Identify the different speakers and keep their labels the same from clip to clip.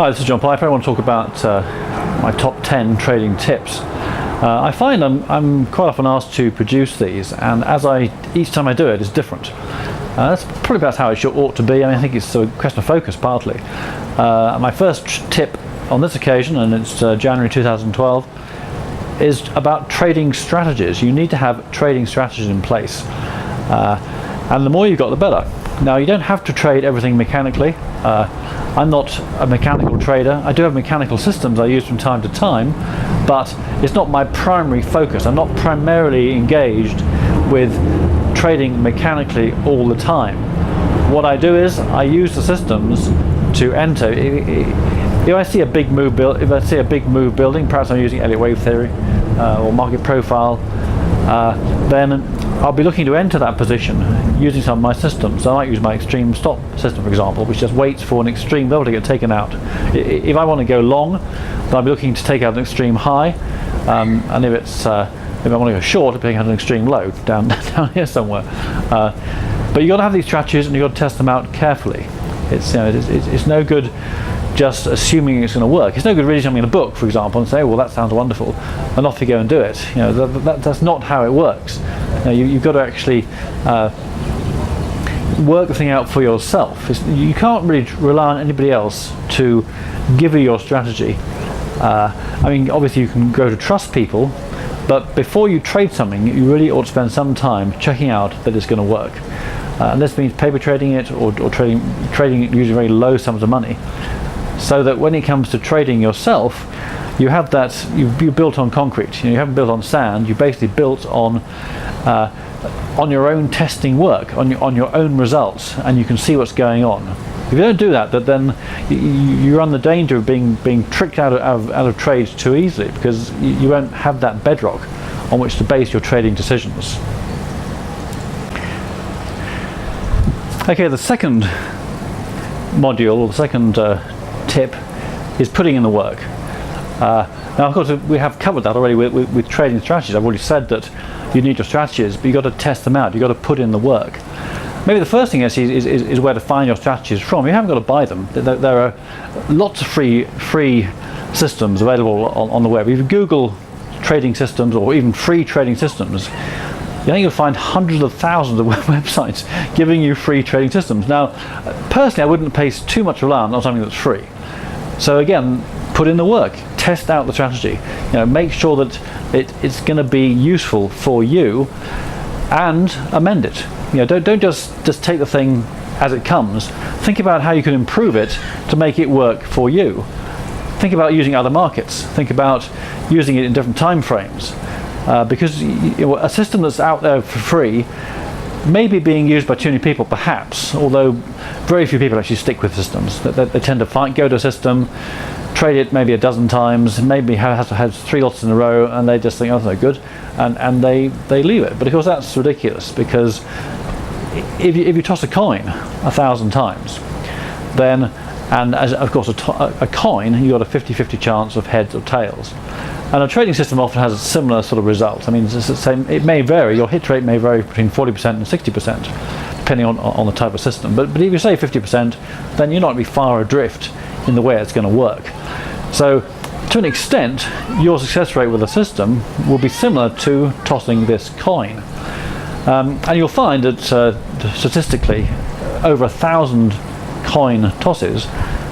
Speaker 1: Hi, this is John Piper. I want to talk about my top 10 trading tips. I find I'm quite often asked to produce these, and each time I do it, it's different. That's probably about how it ought to be. I think it's a question of focus partly. My first tip on this occasion, and it's January 2012, is about trading strategies. You need to have trading strategies in place, and the more you've got, the better. Now, you don't have to trade everything mechanically. I'm not a mechanical trader. I do have mechanical systems I use from time to time, but it's not my primary focus. I'm not primarily engaged with trading mechanically all the time. What I do is I use the systems to enter. If I see a big move building, perhaps I'm using Elliott wave theory or market profile, then I'll be looking to enter that position using some of my systems. So I might use my extreme stop system, for example, which just waits for an extreme level to get taken out. If I want to go long, then I'll be looking to take out an extreme high, and if I want to go short, I'll be taking out an extreme low down here somewhere. But you've got to have these strategies, and you've got to test them out carefully. It's no good just assuming it's going to work. It's no good reading something in a book, for example, and say, well, that sounds wonderful, and off you go and do it. That's not how it works. You've got to actually work the thing out for yourself. You can't really rely on anybody else to give you your strategy. Obviously you can go to trust people, but before you trade something, you really ought to spend some time checking out that it's going to work. And this means paper trading it or trading it using very low sums of money, so that when it comes to trading yourself, you have that you built on concrete. You haven't built on sand. You basically built on your own testing work, on your own results, and you can see what's going on. If you don't do that, then you run the danger of being tricked out of trades too easily, because you won't have that bedrock on which to base your trading decisions. Okay, the second module, or the second tip, is putting in the work. Now, of course, we have covered that already with trading strategies. I've already said that you need your strategies, but you've got to test them out. You've got to put in the work. Maybe the first thing is where to find your strategies from. You haven't got to buy them. There are lots of free systems available on the web. If you Google trading systems or even free trading systems, you'll find hundreds of thousands of websites giving you free trading systems. Now, personally, I wouldn't place too much reliance on something that's free. So again, put in the work, test out the strategy. Make sure that it's going to be useful for you, and amend it. Don't just take the thing as it comes. Think about how you can improve it to make it work for you. Think about using other markets. Think about using it in different time frames. Because a system that's out there for free may be being used by too many people, perhaps, although very few people actually stick with systems. They tend to go to a system, trade it maybe a dozen times, maybe has 3 lots in a row, and they just think, oh, that's no good, and they leave it. But of course that's ridiculous, because if you toss a coin 1,000 times, then, and as of course a coin, you've got a 50-50 chance of heads or tails. And a trading system often has a similar sort of result. It's the same. It may vary. Your hit rate may vary between 40% and 60%, depending on the type of system. But if you say 50%, then you're not going to be far adrift in the way it's going to work. So, to an extent, your success rate with a system will be similar to tossing this coin. And you'll find that statistically, over 1,000 coin tosses,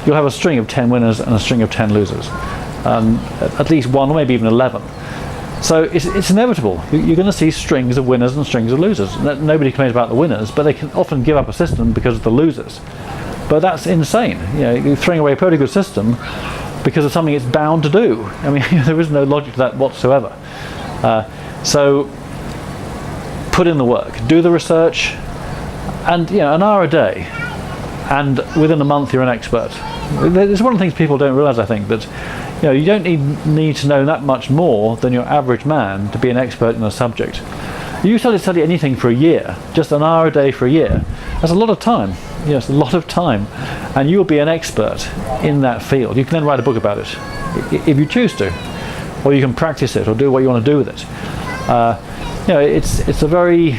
Speaker 1: you'll have a string of 10 winners and a string of 10 losers. At least one, or maybe even 11. So it's inevitable. You're going to see strings of winners and strings of losers. Nobody complains about the winners, but they can often give up a system because of the losers. But that's insane. You're throwing away a pretty good system because of something it's bound to do. There is no logic to that whatsoever. So put in the work, do the research, and an hour a day, and within a month you're an expert. It's one of the things people don't realize, I think, that you don't need to know that much more than your average man to be an expert in a subject. You study anything for a year, just an hour a day for a year. That's a lot of time. It's a lot of time, and you'll be an expert in that field. You can then write a book about it, if you choose to, or you can practice it or do what you want to do with it. It's a very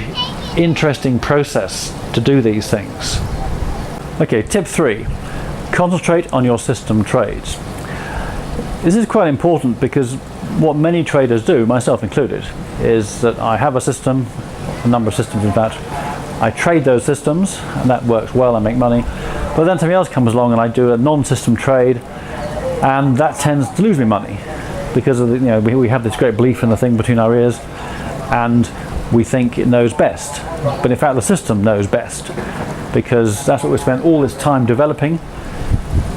Speaker 1: interesting process to do these things. Okay, tip 3. concentrate on your system trades. This is quite important because what many traders do, myself included, is that I have a system, a number of systems in fact, I trade those systems and that works well, I make money, but then something else comes along and I do a non-system trade and that tends to lose me money because of the, we have this great belief in the thing between our ears and we think it knows best, but in fact the system knows best because that's what we spent all this time developing,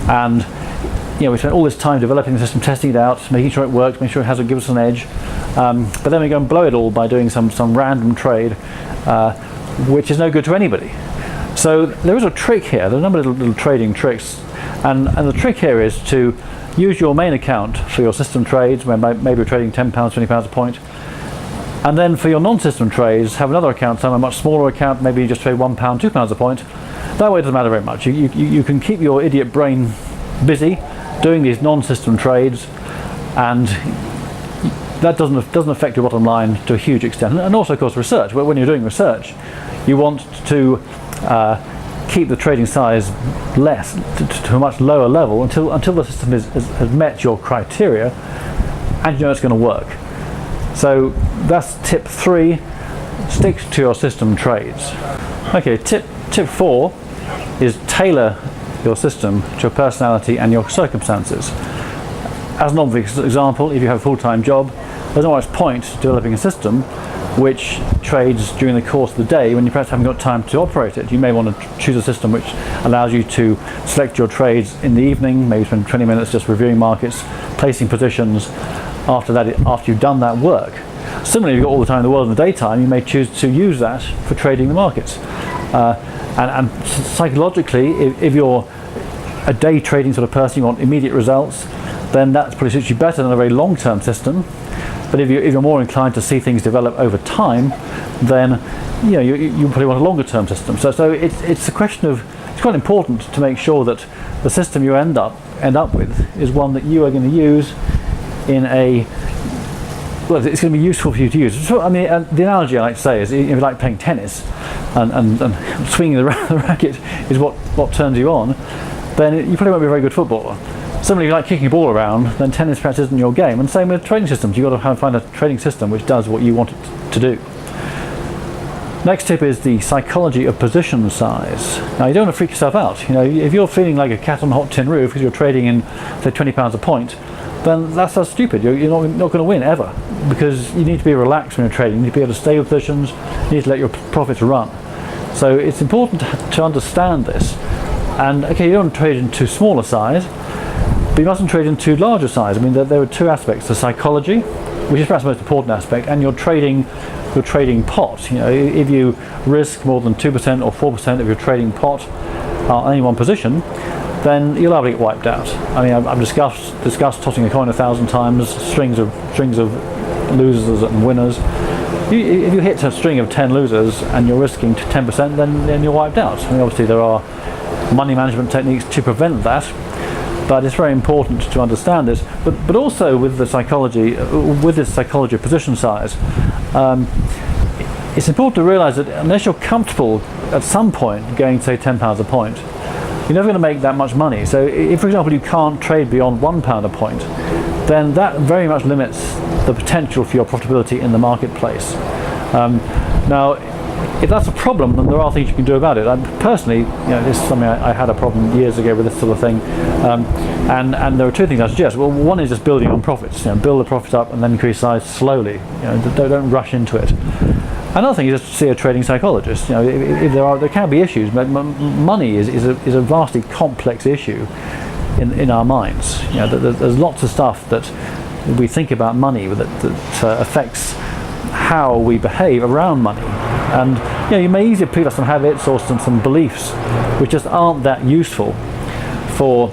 Speaker 1: and we spent all this time developing the system, testing it out, making sure it works, making sure it hasn't given us an edge, but then we go and blow it all by doing some random trade, which is no good to anybody. So there is a trick here. There are a number of little trading tricks, and the trick here is to use your main account for your system trades, where maybe you're trading £10, £20 a point, and then for your non-system trades, have another account, some a much smaller account, maybe you just trade £1, £2 a point. That way it doesn't matter very much. You can keep your idiot brain busy doing these non-system trades, and that doesn't affect your bottom line to a huge extent. And also, of course, research. When you're doing research, you want to keep the trading size less to a much lower level until the system has met your criteria, and it's going to work. So that's tip 3: stick to your system trades. Okay, tip 4 is tailor your system to your personality and your circumstances. As an obvious example, if you have a full-time job, there's not much point developing a system which trades during the course of the day when you perhaps haven't got time to operate it. You may want to choose a system which allows you to select your trades in the evening, maybe spend 20 minutes just reviewing markets, placing positions after you've done that work. Similarly, if you've got all the time in the world in the daytime, you may choose to use that for trading the markets. And psychologically, if you're a day trading sort of person, you want immediate results, then that probably suits you better than a very long-term system. But if you're more inclined to see things develop over time, then you probably want a longer-term system. So it's a question of, it's quite important to make sure that the system you end up with is one that you are going to use in a, well, it's going to be useful for you to use. So, I mean, the analogy I like to say is, if you like playing tennis and swinging the racket is what turns you on, then you probably won't be a very good footballer. Similarly, if you like kicking a ball around, then tennis perhaps isn't your game. And same with trading systems. You've got to find a trading system which does what you want it to do. Next tip is the psychology of position size. Now, you don't want to freak yourself out. If you're feeling like a cat on a hot tin roof because you're trading in, say, £20 a point, then that's stupid. You're not going to win ever, because you need to be relaxed when you're trading. You need to be able to stay with positions. You need to let your profits run. So it's important to understand this. And okay, you don't trade in too small a size, but you mustn't trade in too large a size. I mean, there are two aspects: the psychology, which is perhaps the most important aspect, and your trading pot. If you risk more than 2% or 4% of your trading pot on any one position, then you're liable to get wiped out. I mean, I've discussed tossing a coin 1,000 times, strings of losers and winners. If you hit a string of 10 losers and you're risking 10%, then you're wiped out. I mean, obviously there are money management techniques to prevent that, but it's very important to understand this. But also with this psychology of position size, it's important to realise that unless you're comfortable at some point going, say, £10 a point, you're never going to make that much money. So if, for example, you can't trade beyond £1 a point, then that very much limits the potential for your profitability in the marketplace. Now, if that's a problem, then there are things you can do about it. Personally, this is something I had a problem years ago with this sort of thing, and there are two things I suggest. Well, one is just building on profits. Build the profit up and then increase size slowly. Don't rush into it. Another thing is just to see a trading psychologist. If there can be issues, but money is a vastly complex issue in our minds. There's lots of stuff that we think about money that affects how we behave around money. And you may easily pick up some habits or some beliefs which just aren't that useful for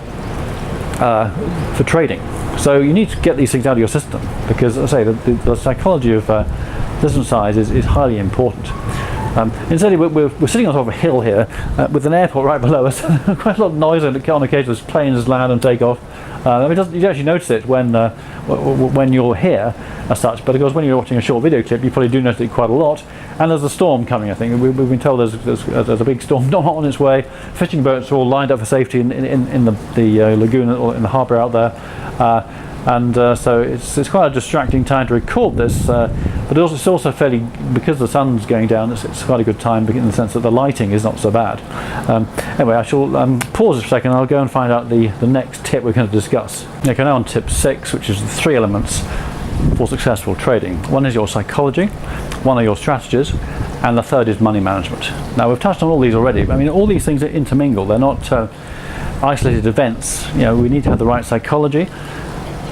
Speaker 1: trading. So you need to get these things out of your system, because, as I say, the psychology of system size is highly important. Instead, we're sitting on top of a hill here with an airport right below us. Quite a lot of noise on occasion as planes land and take off. I mean, you don't actually notice it when you're here as such, but of course when you're watching a short video clip you probably do notice it quite a lot. And there's a storm coming, I think. We've been told there's a big storm not on its way. Fishing boats are all lined up for safety in the lagoon or in the harbour out there. So it's quite a distracting time to record this, but it's also fairly, because the sun's going down, it's quite a good time in the sense that the lighting is not so bad. Anyway, I shall pause for a second and I'll go and find out the next tip we're going to discuss. Okay, now on tip 6, which is the 3 elements for successful trading. One is your psychology, one are your strategies, and the third is money management. Now we've touched on all these already. I mean, all these things are intermingled. They're not isolated events. You know, we need to have the right psychology.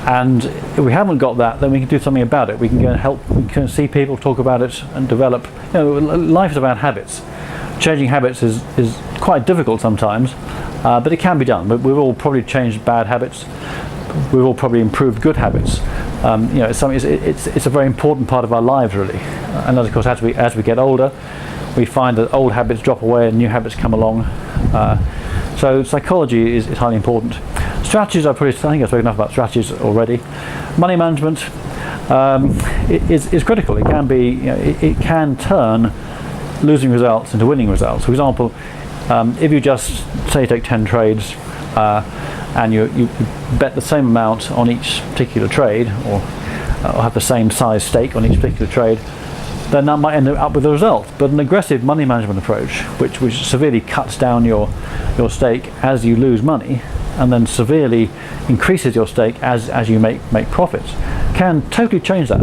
Speaker 1: And if we haven't got that, then we can do something about it. We can go and help, we can see people, talk about it and develop. You know, life is about habits. Changing habits is quite difficult sometimes, but it can be done. But we've all probably changed bad habits. We've all probably improved good habits. You know, it's a very important part of our lives, really. And of course, as we get older, we find that old habits drop away and new habits come along. So psychology is highly important. Strategies, I think I've spoken enough about strategies already. Money management is critical. It can be, you know, it can turn losing results into winning results. For example, if you just say take 10 trades and you bet the same amount on each particular trade, or have the same size stake on each particular trade, then that might end up with a result. But an aggressive money management approach, which severely cuts down your stake as you lose money, and then severely increases your stake as you make profits, can totally change that.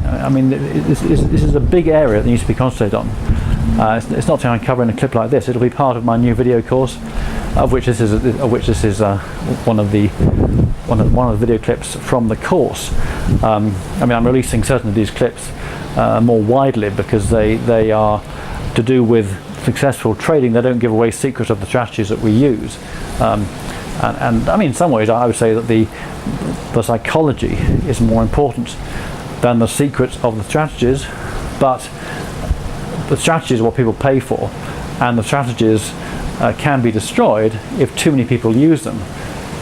Speaker 1: I mean, this is a big area that needs to be concentrated on. It's not something I cover in a clip like this. It'll be part of my new video course, of which this is one of the video clips from the course. I mean, I'm releasing certain of these clips more widely because they are to do with successful trading. They don't give away secrets of the strategies that we use. And I mean, in some ways, I would say that the psychology is more important than the secrets of the strategies, but the strategies are what people pay for, and the strategies can be destroyed if too many people use them.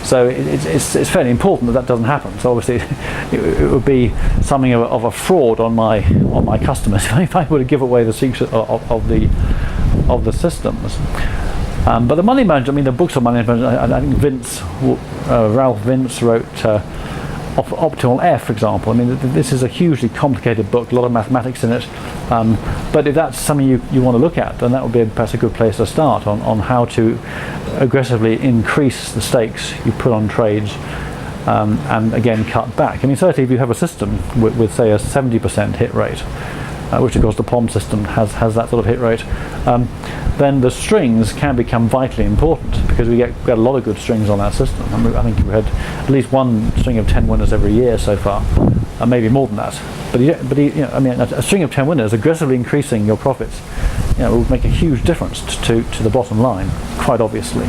Speaker 1: So it's fairly important that doesn't happen. So obviously, it would be something of a fraud on my customers if I were to give away the secrets of the systems. But the money management, I mean, the books on money management, I think Ralph Vince wrote Optimal F, for example. I mean, this is a hugely complicated book, a lot of mathematics in it. But if that's something you want to look at, then that would be perhaps a good place to start on how to aggressively increase the stakes you put on trades, and again cut back. I mean, certainly if you have a system with say a 70% hit rate, which of course the POM system has that sort of hit rate, then the strings can become vitally important, because we get a lot of good strings on that system. I think we've had at least one string of 10 winners every year so far, maybe more than that. But you know, I mean, a string of 10 winners aggressively increasing your profits, you know, will make a huge difference to the bottom line, quite obviously.